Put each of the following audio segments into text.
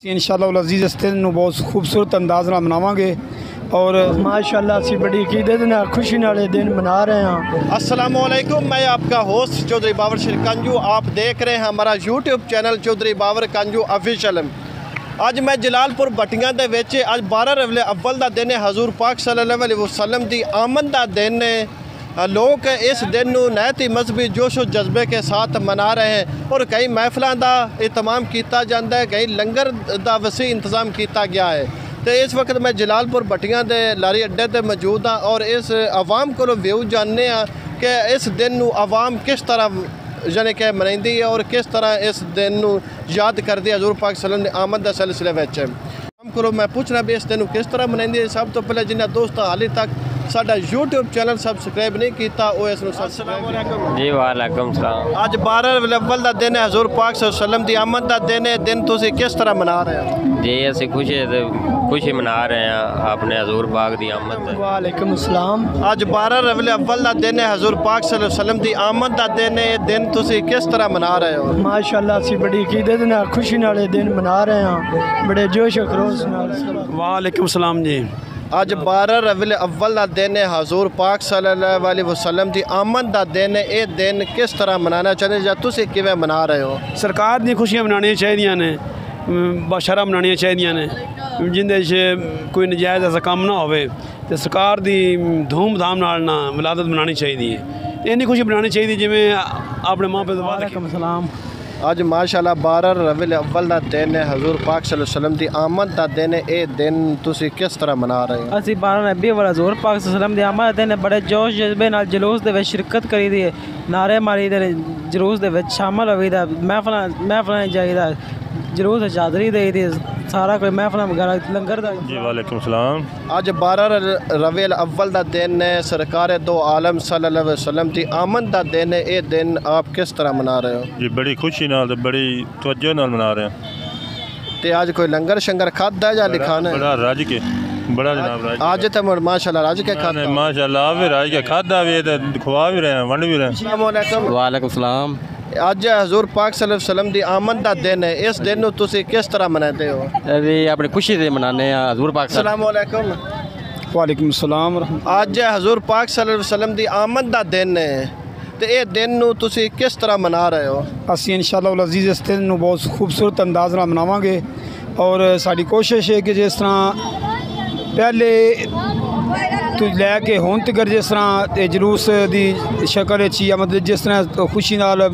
इंशाअल्लाह अज़ीज़ इस दिन नूं बहुत खूबसूरत अंदाज नाल मनावांगे और माशाअल्लाह असी बड़ी अकीदत नाल खुशी नाल दिन मना रहे हैं। अस्सलामुअलैकुम, मैं आपका होस्ट चौधरी बाबर कंजू। आप देख रहे हैं हमारा YouTube channel Chaudhary Babar कंजू official. अज मैं जलालपुर भट्टियां दे विच अज 12 रबीउल अव्वल दा दिन है। हजूर पाक सल्लल्लाहु अलैहि वसल्लम दी आमद दा दिन है। लोग इस दिन नूं नहायत ही मजहबी जोश व जज्बे के साथ मना रहे हैं और कई महफलों का एहतमाम किया जाता है, कई लंगर का वसी इंतज़ाम किया गया है। तो इस वक्त मैं जलालपुर भट्टियां दे लारी अड्डे पर मौजूद हाँ और इस आवाम को व्यू जानने कि इस दिन नूं आवाम किस तरह यानी कि मनाती है और किस तरह इस दिन नूं याद करती है हजूर पाक सल्लल्लाहु अलैहि वसल्लम आमद के सिलसिले में। करो मैं पूछना भी इस दिन किस तरह मनाती है। सब तो पहले जिन्हें दोस्त हाली तक साडा यूट्यूब चैनल सबसक्राइब नहीं किया वो इसमें सबसक्राइब। जी वालेकुम सलाम। अज 12 रबीउल अव्वल का दिन है, हजूर पाक सल्लल्लाहु अलैहि वसल्लम की आमद का दिन है। दिन तुम किस तरह मना रहे हो? जी असी खुशी मना रहे हैं अपने हजूर पाक की आमद। वालेकुम अस्सलाम। अज 12 रबीउल अव्वल का दिन है, हजूर पाक सल्लल्लाहु अलैहि वसल्लम की आमद का दिन है। दिन तुम किस तरह मना रहे हो? माशाअल्लाह असी बड़ी अकीदत नाल खुशी नाल दिन मना रहे हैं, बड़े जोश व खरोश नाल। वालेकुम सलाम जी। अज 12 रबीउल अव्वल का दिन है, हजूर पाक सल्लल्लाहु अलैहि वसल्लम की आमद का दिन है। ये दिन किस तरह मनाना चाहते या तुम किवें मना रहे हो? सरकार दी खुशियां मनानियां चाहिए ने, बशरा मनानियां चाहिए ने, जिंदे कोई नजायज़ ऐसा काम ना होवे तो सरकार दी धूमधाम नाल ना विलादत मनानी चाहिए। इन्नी खुशी मनानी चाहिए जिवें अपने माँ पे वालेकुम सलाम। अज माशाअल्लाह 12 रबीउल अव्वल का दिन है, हजूर पाक सल्लल्लाहु अलैहि वसल्लम की आमद का दिन है। ये दिन तुम किस तरह मना रहे हो? असी 12 रबीउल हजूर पाक सल्लल्लाहु अलैहि वसल्लम की आमद का दिन बड़े जोश जज्बे नाल जुलूस दे विच शिरकत करी दी, नारे मारी दे, जुलूस दे विच शामिल होई दा, महफलां जाईदा, जुलूस हाज़री देई दी, सारा कोई महफलां वगैरह लंगर दा। जी वालेकुम सलाम। अज 12 रबीउल अव्वल का दिन है, सरकार दो आलम सल्लल्लाहु अलैहि वसल्लम की आमद का दिन है। ये दिन आप किस तरह मना रहे हो? जी बड़ी खुशी नाल बड़ी तवज्जो नाल मना रहे हैं। ते आज कोई लंगर शंगर खादा है या लिखाना है? बड़ा रज के बड़ा जनाब राज आज तो माशाअल्लाह रज के खाता। माशाअल्लाह आप भी राज के खादा भी तो खुआ भी रहे हैं, वंड भी रहे हैं। अस्सलाम वालेकुम। वालेकुम सलाम। अज हजूर पाक सल्लल्लाहु अलैहि वसल्लम की आमद का दिन है। इस दिन तुम किस तरह मनाते हो? अभी अपनी खुशी से मनाने हजूर पाक अस्सलाम वालेकुम। वालेकुम सलाम। अज हजूर पाक सल्लल्लाहु अलैहि वसल्लम की आमद का दिन है, तो ये दिन तुम किस तरह मना रहे हो? असी इंशाअल्लाह अज़ीज़ इस दिन नूं बहुत खूबसूरत अंदाज नाल मनावांगे और साडी कोशिश है कि जिस तरह पहले तो लैके हुण तक जिस तरह जुलूस की शक्ल या मतलब जिस तरह खुशी नाल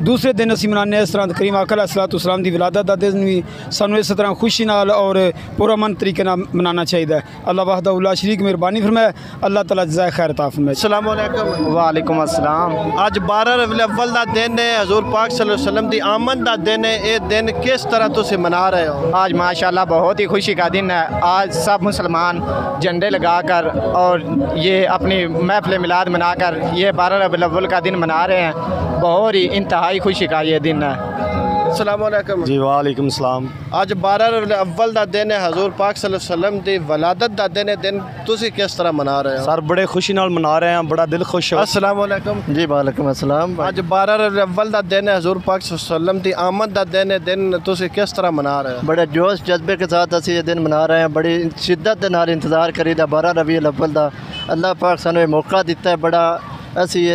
दूसरे दिन असी मनाने इस तरह करीम आका अलैहिस्सलाम की विलादत का दिन भी सानू इस तरह खुशी नाल और पुरअमन तरीके नाल मनाना चाहिए। अल्लाह वहदहू ला शरीक मेहरबानी फरमाए, अल्लाह ताला जज़ाए खैर अता फरमाए। अस्सलाम वालेकुम। वालेकुम अस्सलाम। अज 12 रबीउल अव्वल का दिन है, हजूर पाक सल्लल्लाहु अलैहि वसल्लम की आमद का दिन है। ये दिन किस तरह तुम मना रहे हो? आज माशाअल्लाह बहुत ही खुशी का दिन है। आज सब मुसलमान झंडे लगाकर और ये अपनी महफिल मिलाद मनाकर ये 12 रबीउल अव्वल का दिन मना रहे हैं। बहुत ही इंतहाई खुशी का ये दिन है। अस्सलाम वालेकुम। जी वालेकुम सलाम। अज 12 रबीउल अव्वल का दिन है, हजूर पाक सल्लल्लाहु अलैहि वसल्लम की वलादत का दिन है। दिन तुम किस तरह मना रहे हो? सर बड़े खुशी नाल मना रहे हैं, बड़ा दिल खुश है। अस्सलाम वालेकुम। जी वालेकुम अस्सलाम। अज 12 रबीउल अव्वल का दिन है, हजूर पाक सल्लल्लाहु अलैहि वसल्लम की आमद का दिन है। दिन तुम किस तरह मना रहे हो? बड़े जोश जज्बे के साथ असी ये दिन मना रहे हैं, बड़ी शिद्दत नाल इंतज़ार करीदा 12 रबीउल अव्वल का। अल्लाह पाक सानू ये मौका दिता है, बड़ा असी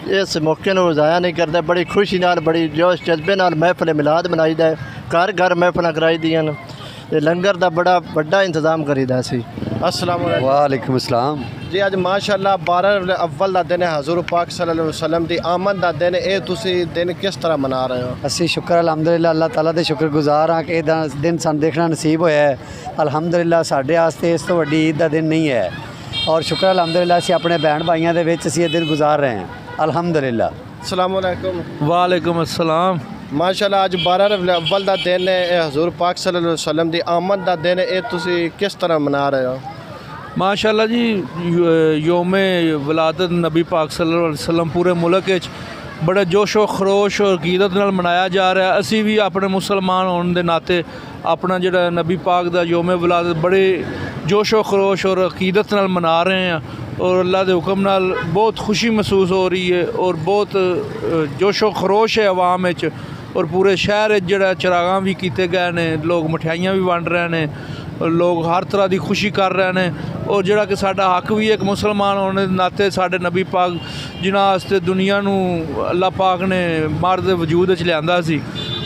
इस मौके को ज़ाया नहीं करते। बड़ी खुशी नाल बड़ी जोश जज्बे नाल महफिल मिलाद मनाई दा, घर घर महफिल कराई दियां, लंगर का बड़ा बड़ा इंतजाम करीदा असी। अस्सलाम वालेकुम। वालेकुम अस्सलाम। जी अज माशाअल्लाह 12 रबीउल अव्वल का दिन है, हजूर पाक सल्लल्लाहु अलैहि वसल्लम की आमद का दिन है। ये तुम दिन किस तरह मना रहे हो? असी शुक्र अलहमदुलिल्लाह अल्लाह ताला दे शुक्रगुजार हाँ कि दिन सन देखना नसीब होया है। अलहमदुलिल्लाह साढ़े वास्ते इस तो वड्डी ईद का दिन नहीं है और शुक्र अलहमदुलिल्लाह असी अपने भैन भाइयों के विच असी ये दिन गुजार रहे हैं अल्हम्दुलिल्लाह। अस्सलाम वालेकुम। वालेकुम अस्सलाम। माशाअल्लाह अज 12 रबीउल अव्वल का दिन है, ये हजूर पाक सल्लल्लाहु अलैहि वसल्लम की आमद का दिन है। ये तुम किस तरह मना रहे हो? माशाअल्लाह जी योम विलादत नबी पाक सल्लल्लाहु अलैहि वसल्लम पूरे मुल्क विच बड़े जोशो खरोश और अकीदत नाल मनाया जा रहा है। असी भी अपने मुसलमान होने के नाते अपना जिहड़ा नबी पाक का योम विलादत बड़े जोशो खरोश और अकीदत नाल मना रहे हैं और अल्लाह के हुक्म नाल बहुत खुशी महसूस हो रही है और बहुत जोशो खरोश है अवाम विच और पूरे शहर जड़ा चरागां भी किए गए ने, लोग मठियाइयाँ भी वंड रहे हैं, लोग हर तरह की खुशी कर रहे हैं। और जड़ा कि साडा हक भी एक मुसलमान होने के नाते साडे नबी पाक जिन्हां वास्ते दुनिया नूं अल्लाह पाक ने मर्द वजूद च लिआंदा सी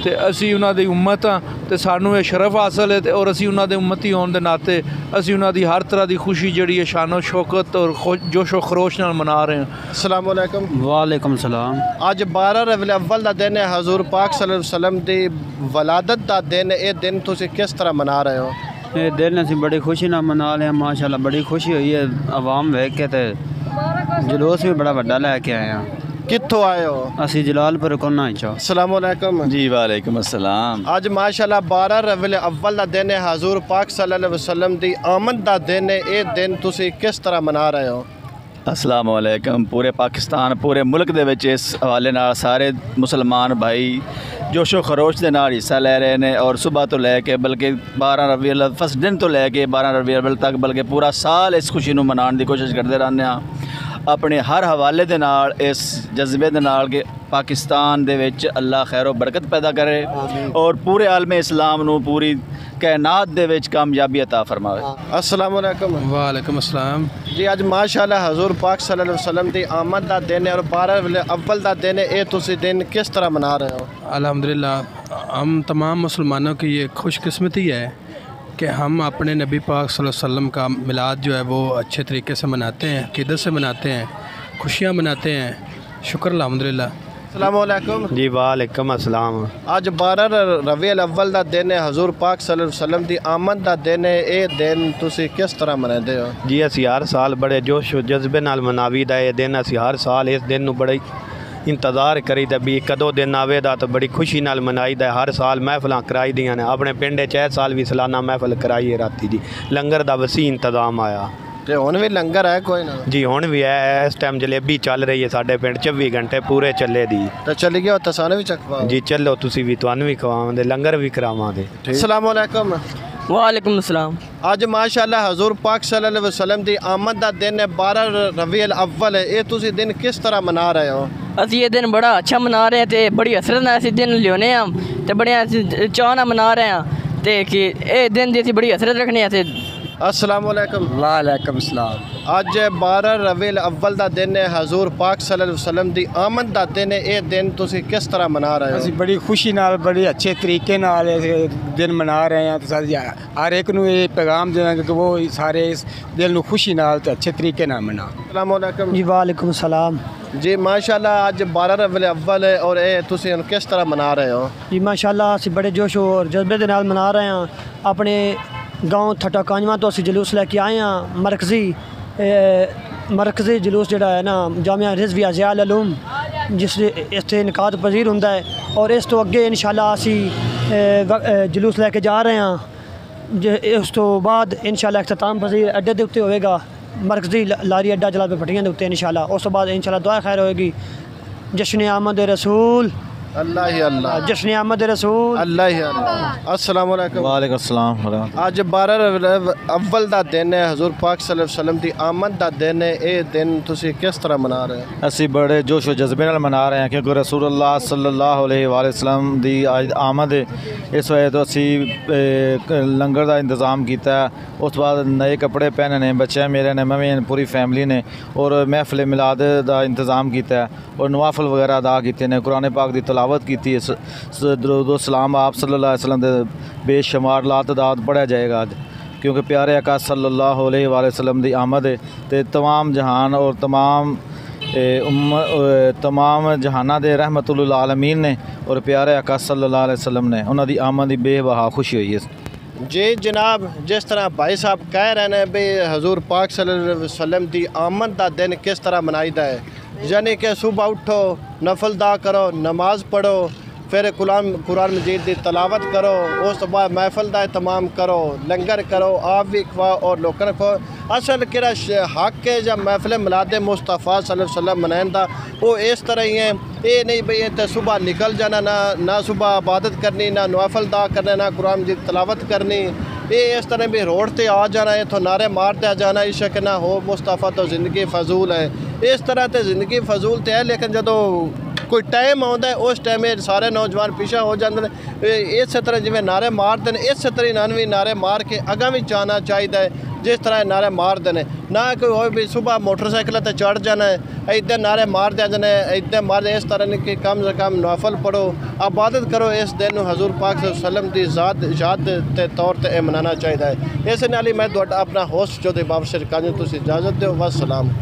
ते असी उन्हां दी उम्मत हाँ ते सानू ये शरफ हासिल है और असी उन्हां दे उम्मती होने के नाते असी उन्हां दी हर तरह की खुशी जिहड़ी है शानो शौकत और जोशो खरोश नाल मना रहे हैं। अस्सलाम वालेकुम। वालेकुम सलाम। ਅੱਜ 12 ਰਬੀਉਲ ਅव्वल ਦਾ ਦਿਨ ਹੈ, ਹਜ਼ੂਰ ਪਾਕ ਸੱਲੱਲਾਹੁ ਅਲੈहि ਵਸੱਲਮ ਦੀ ਵਲਾਦਤ ਦਾ ਦਿਨ। ਇਹ ਦਿਨ ਤੁਸੀਂ ਕਿਸ ਤਰ੍ਹਾਂ ਮਨਾ ਰਹੇ ਹੋ? ये दिन असी बड़ी खुशी नाल मना लिया माशाअल्लाह, बड़ी खुशी हुई है आवाम वेख के ते जुलूस भी बड़ा वड्डा लैके आए हैं। ਕਿੱਥੋਂ ਆਏ ਹੋ? असी जलालपुर कोना चो। अस्सलाम वालेकुम। जी वालेकुम अस्सलाम। ਅੱਜ ਮਾਸ਼ਾਅੱਲਾ 12 ਰਬੀਉਲ ਅव्वल ਦਾ ਦਿਨ ਹੈ, ਹਜ਼ੂਰ ਪਾਕ ਸੱਲੱਲਾਹੁ ਅਲੈहि ਵਸੱਲਮ ਦੀ ਆਮਦ ਦਾ ਦਿਨ ਹੈ। ਇਹ ਦਿਨ ਤੁਸੀਂ ਕਿਸ ਤਰ੍ਹਾਂ ਮਨਾ ਰਹੇ ਹੋ? अस्सलाम वालेकुम। पूरे पाकिस्तान पूरे मुल्क दे विच इस हवाले नाल सारे मुसलमान भाई जोशो खरोश के नाल हिस्सा ले रहे हैं और सुबह तो लैके बल्कि 12 रबीउल फर्स्ट दिन तो लैके 12 रबीउल अव्वल तक बल्कि पूरा साल इस खुशी नूं मनाने की कोशिश करते रहने अपने हर हवाले दे नाल इस जज्बे दे नाल कि पाकिस्तान दे विच अल्लाह खैर बरकत पैदा करे और पूरे आलमे इस्लाम नूं पूरी कायनात दे विच कामयाबी अता फरमावे। अस्सलाम वालेकुम। वालेकुम अस्सलाम। जी ਅੱਜ ਮਾਸ਼ਾਅੱਲਾ ਹਜ਼ੂਰ ਪਾਕ ਸੱਲੱਲਾਹੁ ਅਲੈहि ਵਸੱਲਮ ਦੀ ਆਮਦ ਦਾ ਦਿਨ ਹੈ और 12 रबीउल अव्वल ਦਾ ਦਿਨ ਹੈ। ਇਹ ਤੁਸੀਂ ਦਿਨ किस तरह मना रहे हो? अल्हम्दुलिल्लाह हम तमाम मुसलमानों की ये खुशकिस्मती है कि हम अपने नबी पाक सल्लल्लाहु अलैहि वसल्लम का मिलाद जो है वो अच्छे तरीके से मनाते हैं, अक़ीदत से मनाते हैं, खुशियाँ मनाते हैं। शुक्र अल्हम्दुलिल्लाह। अस्सलाम वालेकुम। जी वालेकुम अस्सलाम। ਅੱਜ 12 ਰਬੀਉਲ ਅव्वल ਦਾ ਦਿਨ ਹੈ, ਹਜ਼ੂਰ ਪਾਕ ਸੱਲੱਲਾਹੁ ਅਲੈहि ਵਸੱਲਮ ਦੀ ਆਮਦ ਦਾ ਦਿਨ ਹੈ। ਇਹ ਦਿਨ ਤੁਸੀਂ ਕਿਸ ਤਰ੍ਹਾਂ ਮਨਾਉਂਦੇ ਹੋ? ਜੀ ਅਸੀਂ ਹਰ ਸਾਲ ਬੜੇ ਜੋਸ਼ ਜਜ਼ਬੇ ਨਾਲ ਮਨਾਵੀਦਾ ਇਹ ਦਿਨ। ਅਸੀਂ ਹਰ ਸਾਲ ਇਸ ਦਿਨ ਨੂੰ ਬੜੇ ਇੰਤਜ਼ਾਰ ਕਰੀਦਾ ਵੀ ਕਦੋਂ ਦਿਨ ਆਵੇਗਾ ਤਾਂ ਬੜੀ ਖੁਸ਼ੀ ਨਾਲ ਮਨਾਈਦਾ। ਹਰ ਸਾਲ ਮਹਿਫਲਾਂ ਕਰਾਈ ਦੀਆਂ ਨੇ ਆਪਣੇ ਪਿੰਡ 'ਚ। ਇਹ ਸਾਲ ਵੀ ਸਾਲਾਨਾ ਮਹਿਫਲ ਕਰਾਈ ਹੈ ਰਾਤੀ ਜੀ। ਲੰਗਰ ਦਾ ਵਸੀ ਇੰਤਜ਼ਾਮ ਆਇਆ ਤੇ ਹੁਣ ਵੀ ਲੰਗਰ ਹੈ ਕੋਈ ਨਾ? ਜੀ ਹੁਣ ਵੀ ਹੈ। ਇਸ ਟਾਈਮ ਜਲੇਬੀ ਚੱਲ ਰਹੀ ਹੈ ਸਾਡੇ ਪਿੰਡ 24 ਘੰਟੇ ਪੂਰੇ ਚੱਲੇ ਦੀ। ਤਾਂ ਚੱਲ ਗਿਆ ਤਾਂ ਸਾਨੂੰ ਵੀ ਚੱਕਵਾ ਜੀ ਚੱਲੋ ਤੁਸੀਂ ਵੀ, ਤੁਹਾਨੂੰ ਵੀ ਖਵਾਵਾਂਗੇ, ਲੰਗਰ ਵੀ ਕਰਾਵਾਂਗੇ। अस्सलाम वालेकुम। वालेकुम सलाम। ਅੱਜ ਮਾਸ਼ਾਅੱਲਾ ਹਜ਼ੂਰ ਪਾਕ ਸੱਲੱਲਾਹੁ ਅਲੈहि ਵਸੱਲਮ ਦੀ ਆਮਦ ਦਾ ਦਿਨ ਹੈ, 12 ਰਬੀਉਲ ਅव्वल ਹੈ। ਇਹ ਤੁਸੀਂ ਦਿਨ ਕਿਸ ਤਰ੍ਹਾਂ ਮਨਾ ਰਹੇ ਹੋ? ਅਸੀਂ ਇਹ ਦਿਨ ਬੜਾ ਅੱਛਾ ਮਨਾ ਰਹੇ ਹਾਂ ਤੇ ਬੜੀ ਹਸਰਤ ਨਾਲ ਅਸੀਂ ਦਿਨ ਲਿਆਉਂਦੇ ਹਾਂ ਤੇ ਬੜੇ ਅਸੀਂ ਚਾਅ ਨਾਲ ਮਨਾ ਰਹੇ ਹਾਂ ਤੇ ਕਿ ਇਹ ਦਿਨ ਦੀ ਅਸੀਂ ਬੜੀ ਹਸਰਤ ਰੱਖਦੇ ਹਾਂ ਤੇ। अस्सलाम वालेकुम। वालेकुम सलाम। ਅੱਜ 12 ਰਬੀਉਲ ਅव्वल ਦਾ ਦਿਨ ਹੈ, ਹਜ਼ੂਰ ਪਾਕ ਸੱਲੱਲਾਹੁ ਅਲੈहि ਵਸੱਲਮ ਦੀ ਆਮਦ ਦਾ ਦਿਨ ਹੈ। ਇਹ ਦਿਨ ਤੁਸੀਂ ਕਿਸ ਤਰ੍ਹਾਂ ਮਨਾ ਰਹੇ ਹੋ? ਅਸੀਂ ਬੜੀ ਖੁਸ਼ੀ ਨਾਲ ਬੜੇ ਅੱਛੇ ਤਰੀਕੇ ਨਾਲ ਇਹ ਦਿਨ ਮਨਾ ਰਹੇ ਹਾਂ ਤੇ ਅਸੀਂ ਹਰ ਇੱਕ ਨੂੰ ਇਹ ਪੈਗਾਮ ਦੇਵਾਂਗੇ ਕਿ ਉਹ ਸਾਰੇ ਇਸ ਦਿਨ ਨੂੰ ਖੁਸ਼ੀ ਨਾਲ ਤੇ ਅੱਛੇ ਤਰੀਕੇ ਨਾਲ ਮਨਾਉਣ। अस्सलाम वालेकुम। ਜੀ ਵਾਲੇਕੁਮ ਸਲਾਮ। ਜੀ ਮਾਸ਼ਾਅੱਲਾ ਅੱਜ 12 ਰਬੀਉਲ ਅव्वल ਹੈ ਔਰ ਇਹ ਤੁਸੀਂ ਹੁਣ ਕਿਸ ਤਰ੍ਹਾਂ ਮਨਾ ਰਹੇ ਹੋ? ਜੀ ਮਾਸ਼ਾਅੱਲਾ ਅਸੀਂ ਬੜੇ ਜੋਸ਼ ਔਰ ਜਜ਼ਬੇ ਦੇ ਨਾਲ ਮਨਾ ਰਹੇ ਹਾਂ। ਆਪਣੇ गाँव थट्टा कांजवा तो असी जुलूस लैके आए हैं। मरकज़ी जुलूस जोड़ा है ना जामिया रिजविया ज़ियाल अलूम जिस इत्थे इनकाद पजीर होंदा है और इस तो अगे इंशाल्लाह असी जुलूस लैके जा रहे हैं। उस तो बाद इंशाल्लाह इख्तिताम पजीर अड्डे के उत्ते होएगा, मरकज़ी लारी अड्डा जलालपुर भट्टियां के उत्ते इंशाल्लाह। उस तो बाद इंशाल्लाह दुआ खैर होएगी। जश्न आमद रसूल अल्लाह ही अल्लाह, जश्न आमद रसूल अल्लाह ही अल्लाह। अस्सलाम वालेकुम। वालेकुम अस्सलाम। ਅੱਜ 12 ਰਬੀਉਲ ਅव्वल ਦਾ ਦਿਨ ਹੈ, ਹਜ਼ੂਰ ਪਾਕ ਸੱਲੱਲਾਹੁ ਅਲੈहि ਵਸੱਲਮ ਦੀ ਆਮਦ ਦਾ ਦਿਨ ਹੈ। ਇਹ ਦਿਨ ਤੁਸੀਂ ਕਿਸ ਤਰ੍ਹਾਂ ਮਨਾ ਰਹੇ ਹੋ? ਅਸੀਂ ਬੜੇ ਜੋਸ਼ ਜਜ਼ਬੇ ਨਾਲ ਮਨਾ ਰਹੇ ਹਾਂ ਕਿਉਂਕਿ ਰਸੂਲੁल्लाह ਸੱਲੱਲਾਹੁ ਅਲੈਹਿ ਵਸੱਲਮ ਦੀ ਅੱਜ ਆਮਦ ਹੈ। ਇਸ ਵਜ੍ਹਾ ਤੋਂ ਅਸੀਂ ਲੰਗਰ ਦਾ ਇੰਤਜ਼ਾਮ ਕੀਤਾ। ਉਸ ਤੋਂ ਬਾਅਦ ਨਏ ਕੱਪੜੇ ਪਹਿਨੇ ਨੇ ਬੱਚੇ ਮੇਰੇ ਨੇ, ਮੈਂ ਵੀ ਪੂਰੀ ਫੈਮਿਲੀ ਨੇ ਔਰ ਮਹਿਫਲ ਮਿਲਾਦ ਦਾ ਇੰਤਜ਼ਾਮ ਕੀਤਾ ਔਰ ਨਵਾਫਲ ਵਗੈਰਾ ਅਦਾ ਕੀਤੇ ਨੇ। ਕੁਰਾਨ ਪਾਕ ਦੀ ਤਲਾਵਤ ਕੀਤੀ ਹੈ। ਦਰੂਦ ਸਲਾਮ ਆਪ ਸੱਲੱਲਾਹੁ ਅਲੈहि ਵਸੱਲਮ ਦੇ ਬੇਸ਼ੁਮਾਰ ਲਾਤਦਾਦ ਪੜ੍ਹਿਆ ਜਾਏਗਾ ਅੱਜ क्योंकि प्यारे आका सल्लल्लाहु अलैहि वसल्लम दी आमद है ते तमाम जहान और तमाम जहाना दे रहमतुल लिल आलमीन ने और प्यारे आका सल्लल्लाहु अलैहि वसल्लम ने उन्हां दी आमद दी बेबहा खुशी हुई है। जी जनाब, जिस तरह भाई साहब कह रहे हैं भी हजूर पाक सल्लल्लाहु अलैहि वसल्लम की आमद का दिन किस तरह मनाईदा है, यानी कि सुबह उठो, नफल दा करो, नमाज पढ़ो, फिर कुरान मजीद की तलावत करो, उस तो बाद महफल का एहतमाम करो, लंगर करो, आप भी खवाओ और लोगों को असल कि हक है जब महफिल मिलाद मुस्तफ़ा सल्लल्लाहु अलैहि वसल्लम मनाने का वो इस तरह ही है। ये नहीं भाई इतने सुबह निकल जाना, ना सुबह इबादत करनी, ना नवाफल दा करना, ना कुरान मजीद तलावत करनी। ये इस तरह भी रोड पर आ जाना, इतों नारे मारते आ जाना, इश्क ना हो मुस्तफ़ा तो ज़िंदगी फजूल है। इस तरह तो ज़िंदगी फजूल तो है, लेकिन जो कोई टाइम आता है उस टाइम सारे नौजवान पीछा हो जाते हैं। इस तरह जिवें नारे मारते हैं इस तरह इन्होंने भी नारे मार के अगं भी जाना चाहिए है जिस तरह नारे मारते हैं। ना कोई हो भी सुबह मोटरसाइकिल पर चढ़ जाना है इधर नारे मार देने इधर मार इस तरह कि कम से कम नफल पढ़ो इबादत करो। इस दिन हजूर पाक सल्लम की याद के तौर पर मनाना चाहिए है। इस नाल ही मैं अपना होस्ट चौधरी बाबर शेर कांजू तुसीं इजाज़त दो। वस्सलाम।